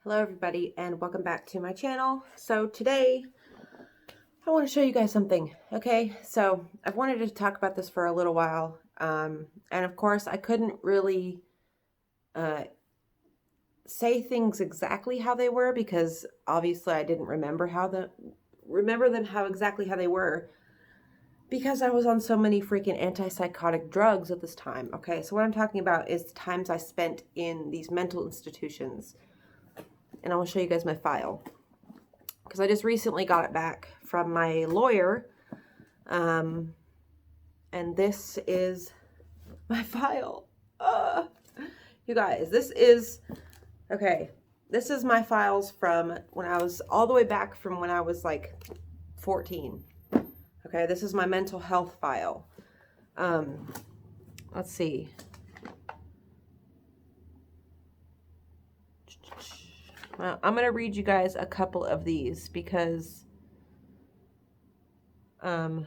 Hello everybody and welcome back to my channel. So today I want to show you guys something. Okay, so I've wanted to talk about this for a little while, and of course I couldn't really say things exactly how they were because obviously I didn't remember exactly how they were because I was on so many freaking antipsychotic drugs at this time. Okay, so what I'm talking about is the times I spent in these mental institutions, and I will show you guys my file. Because I just recently got it back from my lawyer. And this is my file. You guys, this is my files from when I was all the way back from when I was like 14. Okay, this is my mental health file. Let's see. Well, I'm going to read you guys a couple of these because I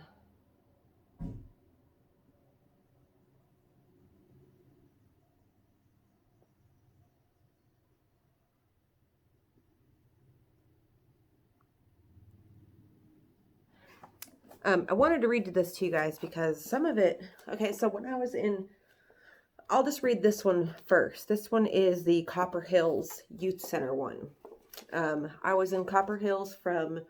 wanted to read this to you guys because some of it, okay, so when I was I'll just read this one first. This one is the Copper Hills Youth Center one. I was in Copper Hills from,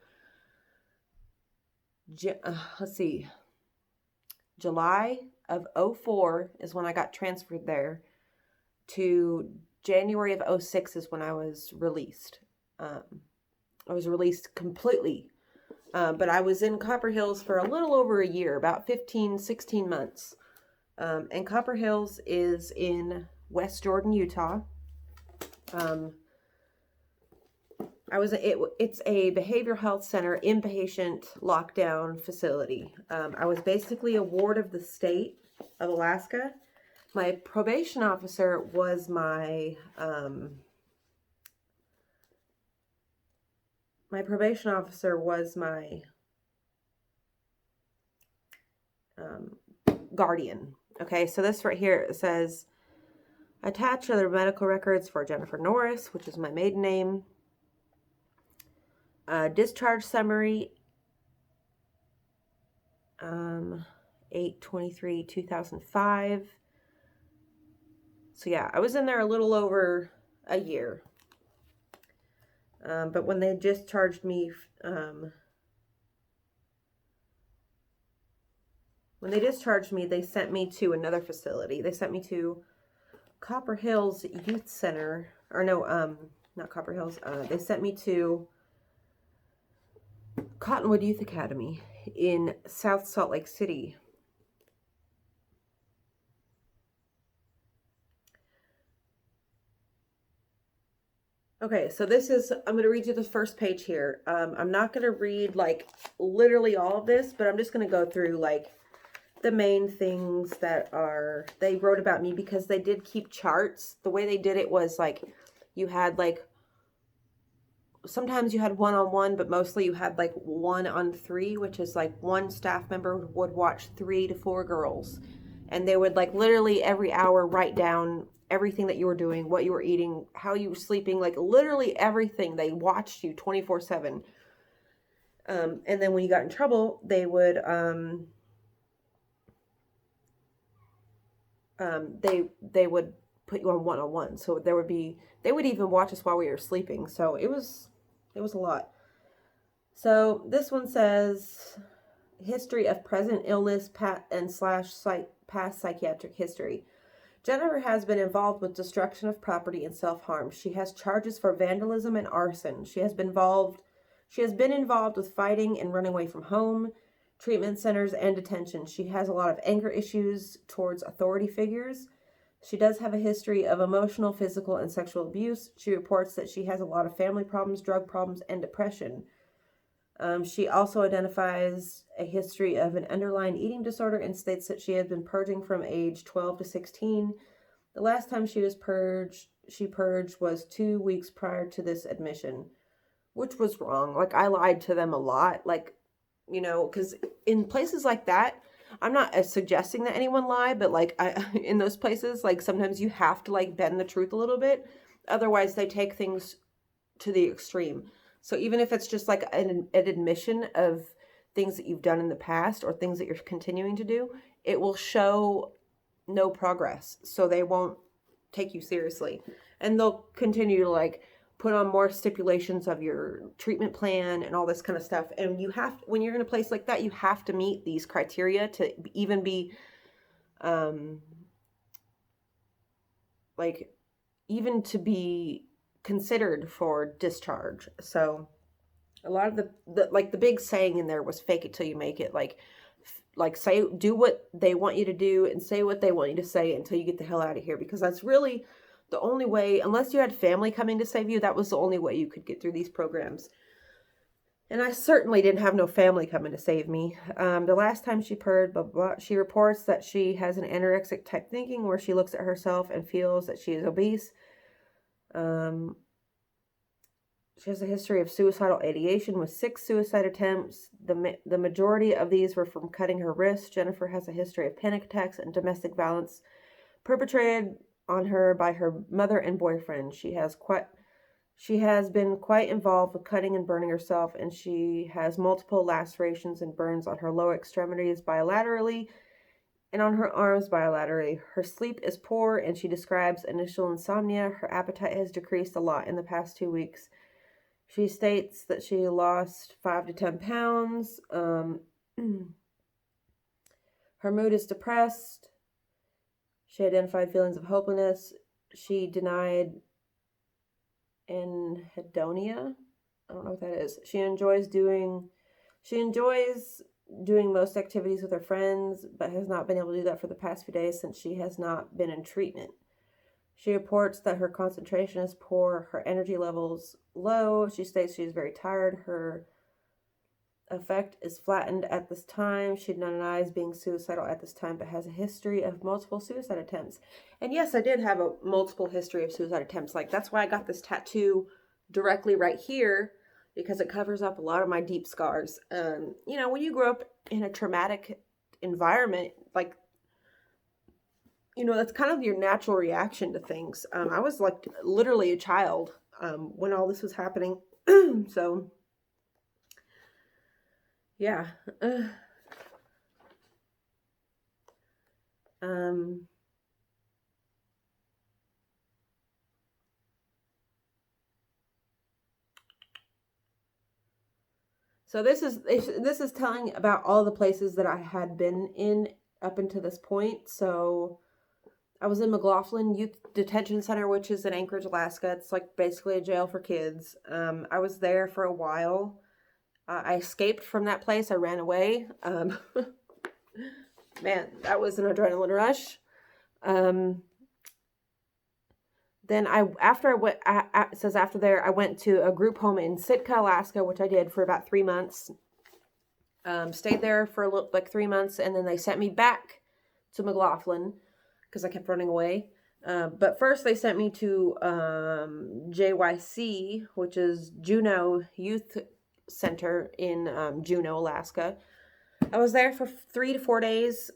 July of 04 is when I got transferred there, to January of 06 is when I was released. I was released completely. But I was in Copper Hills for a little over a year, about 15, 16 months. And Copper Hills is in West Jordan, Utah. It's a behavioral health center, inpatient lockdown facility. I was basically a ward of the state of Alaska. My probation officer was my guardian. Okay, so this right here, it says, attach other medical records for Jennifer Norris, which is my maiden name. Discharge summary, 8/23/2005. So yeah, I was in there a little over a year. But when they discharged me, they sent me to another facility. They sent me to Copper Hills Youth Center, or no, not Copper Hills. They sent me to Cottonwood Youth Academy in South Salt Lake City. Okay, so I'm going to read you the first page here. I'm not going to read like literally all of this, but I'm just going to go through like the main things that they wrote about me, because they did keep charts. The way they did it was like you had like, sometimes you had 1-on-1, but mostly you had like 1-on-3, which is like one staff member would watch 3 to 4 girls, and they would like literally every hour write down everything that you were doing, what you were eating, how you were sleeping, like literally everything. They watched you 24/7. And then when you got in trouble, they would they would put you on 1-on-1. So they would even watch us while we were sleeping. So it was a lot. So this one says history of present illness / past psychiatric history. Jennifer has been involved with destruction of property and self-harm. She has charges for vandalism and arson. She has been involved with fighting and running away from home, treatment centers, and detention. She has a lot of anger issues towards authority figures. She does have a history of emotional, physical, and sexual abuse. She reports that she has a lot of family problems, drug problems, and depression. She also identifies a history of an underlying eating disorder and states that she had been purging from age 12 to 16. The last time she purged was 2 weeks prior to this admission, which was wrong. Like, I lied to them a lot. Like, you know, because in places like that, I'm not suggesting that anyone lie, but like in those places, like sometimes you have to like bend the truth a little bit. Otherwise, they take things to the extreme. So even if it's just like an admission of things that you've done in the past or things that you're continuing to do, it will show no progress. So they won't take you seriously. And they'll continue to like put on more stipulations of your treatment plan and all this kind of stuff. And you have, when you're in a place like that, you have to meet these criteria to even be, like, even to be considered for discharge. So a lot of the like the big saying in there was fake it till you make it. Like say, do what they want you to do and say what they want you to say until you get the hell out of here, because that's really the only way, unless you had family coming to save you, that was the only way you could get through these programs. And I certainly didn't have no family coming to save me. The last time she purred, blah, blah, blah, she reports that she has an anorexic type thinking where she looks at herself and feels that she is obese. She has a history of suicidal ideation with 6 suicide attempts. The majority of these were from cutting her wrist. Jennifer has a history of panic attacks and domestic violence perpetrated on her by her mother and boyfriend. She has been quite involved with cutting and burning herself, and she has multiple lacerations and burns on her lower extremities bilaterally and on her arms bilaterally. Her sleep is poor, and she describes initial insomnia. Her appetite has decreased a lot in the past 2 weeks. She states that she lost 5 to 10 pounds. Her mood is depressed. She identified feelings of hopelessness. She denied anhedonia. I don't know what that is. She enjoys doing most activities with her friends, but has not been able to do that for the past few days since she has not been in treatment. She reports that her concentration is poor, her energy levels low. She states she is very tired. Her affect is flattened at this time. She denies being suicidal at this time, but has a history of multiple suicide attempts. And yes, I did have a multiple history of suicide attempts. Like, that's why I got this tattoo directly right here, because it covers up a lot of my deep scars. When you grow up in a traumatic environment, like, that's kind of your natural reaction to things. I was like literally a child when all this was happening. So, yeah. So this is telling about all the places that I had been in up until this point. So I was in McLaughlin Youth Detention Center, which is in Anchorage, Alaska. It's like basically a jail for kids. I was there for a while. I escaped from that place. I ran away. Man, that was an adrenaline rush. Then it says after there, I went to a group home in Sitka, Alaska, which I did for about 3 months. Stayed there for like 3 months, and then they sent me back to McLaughlin because I kept running away. But first they sent me to JYC, which is Juneau Youth Center in Juneau, Alaska. I was there for 3 to 4 days,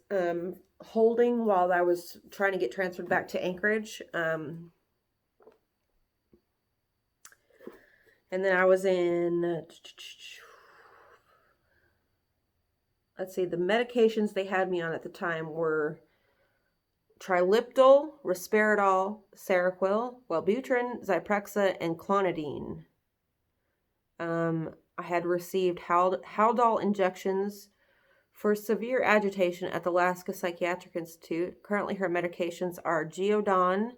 holding while I was trying to get transferred back to Anchorage. And then I was in, let's see, the medications they had me on at the time were Triliptal, Risperidol, Seroquel, Wellbutrin, Zyprexa, and Clonidine. I had received Haldol injections for severe agitation at the Alaska Psychiatric Institute. Currently, her medications are Geodon,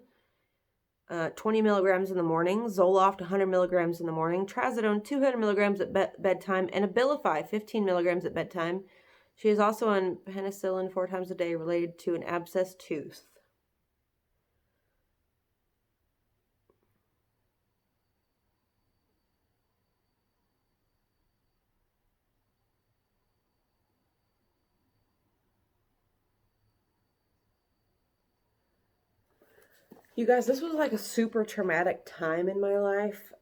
20 milligrams in the morning, Zoloft, 100 milligrams in the morning, Trazodone, 200 milligrams at bedtime, and Abilify, 15 milligrams at bedtime. She is also on penicillin 4 times a day related to an abscessed tooth. You guys, this was like a super traumatic time in my life.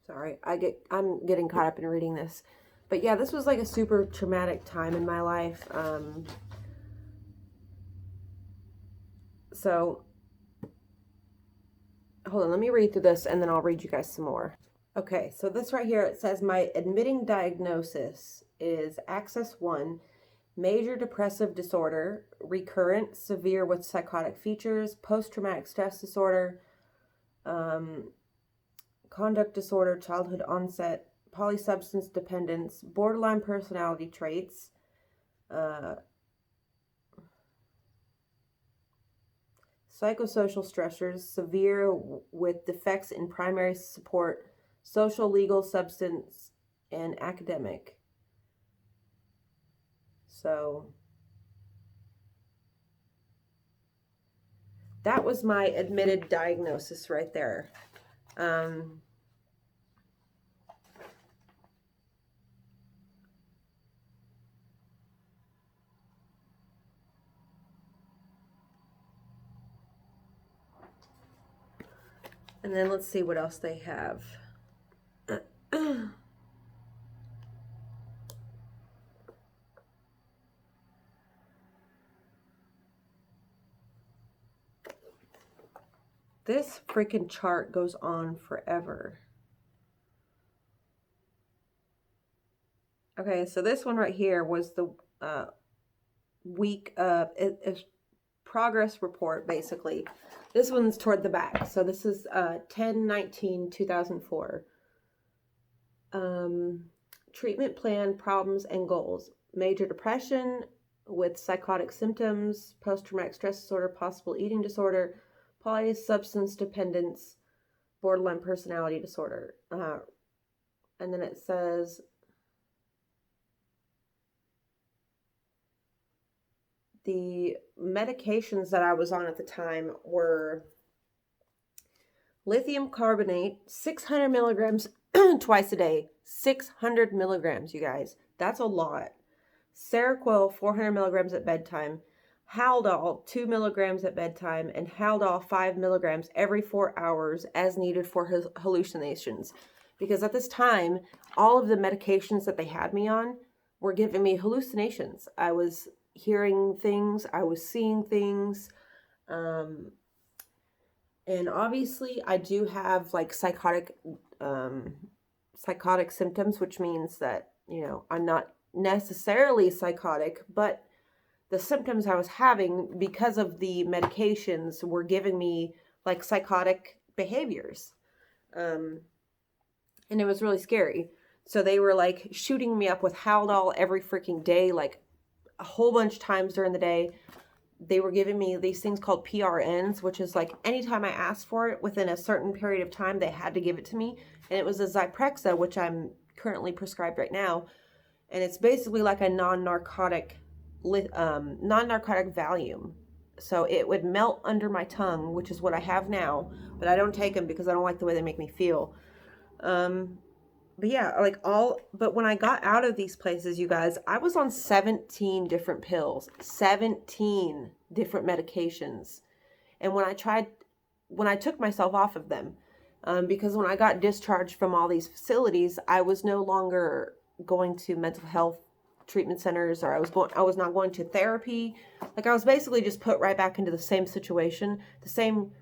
Sorry, I'm getting caught up in reading this. But yeah, this was like a super traumatic time in my life. So hold on, let me read through this and then I'll read you guys some more. Okay, so this right here, it says my admitting diagnosis is Axis 1, major depressive disorder, recurrent, severe with psychotic features, post-traumatic stress disorder, conduct disorder, childhood onset, polysubstance dependence, borderline personality traits, psychosocial stressors, severe with defects in primary support, social, legal, substance, and academic. So that was my admitted diagnosis right there. And then let's see what else they have. This freaking chart goes on forever. Okay, so this one right here was the week progress report, basically. This one's toward the back. So this is 10/19/2004. Treatment plan, problems, and goals. Major depression with psychotic symptoms, post-traumatic stress disorder, possible eating disorder, polysubstance dependence, borderline personality disorder. And then it says the medications that I was on at the time were lithium carbonate, 600 milligrams twice a day. 600 milligrams, you guys. That's a lot. Seroquel, 400 milligrams at bedtime. Haldol, 2 milligrams at bedtime. And Haldol, 5 milligrams every 4 hours as needed for hallucinations. Because at this time, all of the medications that they had me on were giving me hallucinations. I was hearing things. I was seeing things. And obviously, I do have like psychotic symptoms, which means that, you know, I'm not necessarily psychotic, but the symptoms I was having because of the medications were giving me like psychotic behaviors. And it was really scary. So they were like shooting me up with Haldol every freaking day, like a whole bunch of times during the day. They were giving me these things called PRNs, which is like anytime I asked for it within a certain period of time, they had to give it to me. And it was a Zyprexa, which I'm currently prescribed right now. And it's basically like a non-narcotic Valium. So it would melt under my tongue, which is what I have now. But I don't take them because I don't like the way they make me feel. But yeah, but when I got out of these places, you guys, I was on 17 different pills, 17 different medications. And when I took myself off of them, because when I got discharged from all these facilities, I was no longer going to mental health treatment centers, or I was not going to therapy. Like I was basically just put right back into the same situation, the same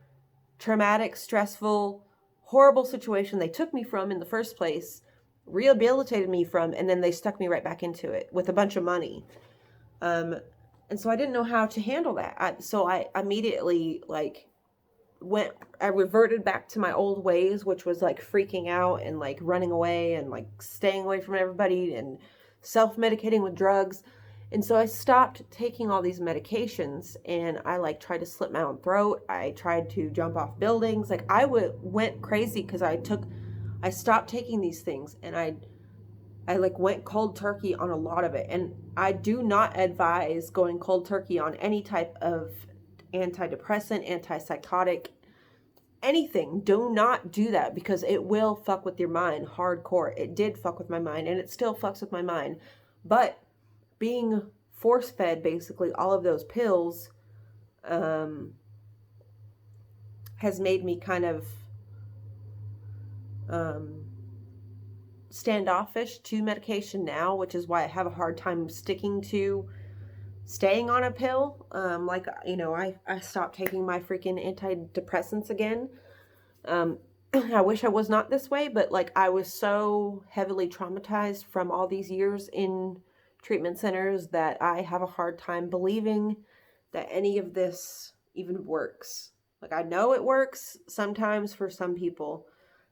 traumatic, stressful, horrible situation they took me from in the first place, rehabilitated me from, and then they stuck me right back into it with a bunch of money. And so I didn't know how to handle that. So I immediately I reverted back to my old ways, which was like freaking out and like running away and like staying away from everybody and self-medicating with drugs. And so I stopped taking all these medications, and I like tried to slit my own throat. I tried to jump off buildings. Like I went crazy because I stopped taking these things, and I like went cold turkey on a lot of it. And I do not advise going cold turkey on any type of antidepressant, antipsychotic, anything. Do not do that because it will fuck with your mind hardcore. It did fuck with my mind, and it still fucks with my mind. But being force-fed basically all of those pills has made me kind of standoffish to medication now, which is why I have a hard time sticking to staying on a pill. Like, you know, I stopped taking my freaking antidepressants again. I wish I was not this way, but like I was so heavily traumatized from all these years in treatment centers that I have a hard time believing that any of this even works. Like, I know it works sometimes for some people,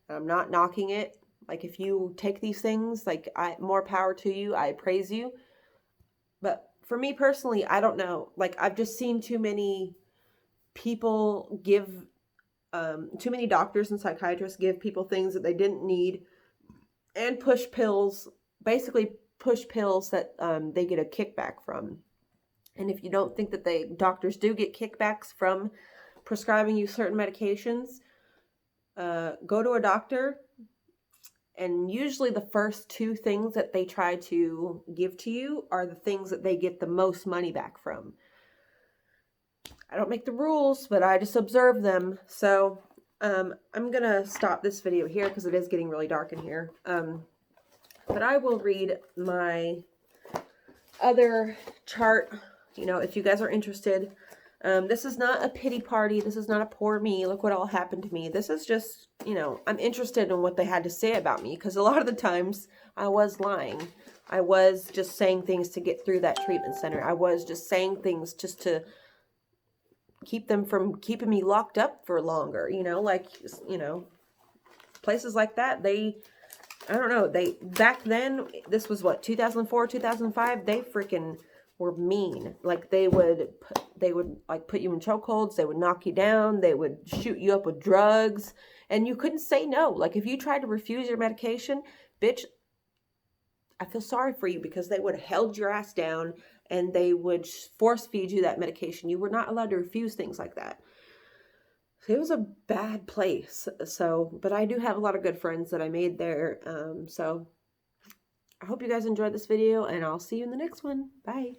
and I'm not knocking it. Like, if you take these things, like, more power to you. I praise you. But for me personally, I don't know. Like, I've just seen too many people give, too many doctors and psychiatrists give people things that they didn't need, and push pills, basically push pills that they get a kickback from. And if you don't think that doctors do get kickbacks from prescribing you certain medications, go to a doctor, and usually the first two things that they try to give to you are the things that they get the most money back from. I don't make the rules, but I just observe them. So I'm going to stop this video here because it is getting really dark in here. But I will read my other chart, you know, if you guys are interested. This is not a pity party. This is not a poor me. Look what all happened to me. This is just, you know, I'm interested in what they had to say about me, because a lot of the times I was lying. I was just saying things to get through that treatment center. I was just saying things just to keep them from keeping me locked up for longer, you know, like, you know, places like that. I don't know, back then, this was what, 2004, 2005, they freaking were mean. Like, they would like put you in chokeholds, they would knock you down, they would shoot you up with drugs, and you couldn't say no. Like, if you tried to refuse your medication, bitch, I feel sorry for you, because they would have held your ass down and they would force feed you that medication. You were not allowed to refuse things like that. So it was a bad place. So, but I do have a lot of good friends that I made there. So I hope you guys enjoyed this video, and I'll see you in the next one. Bye.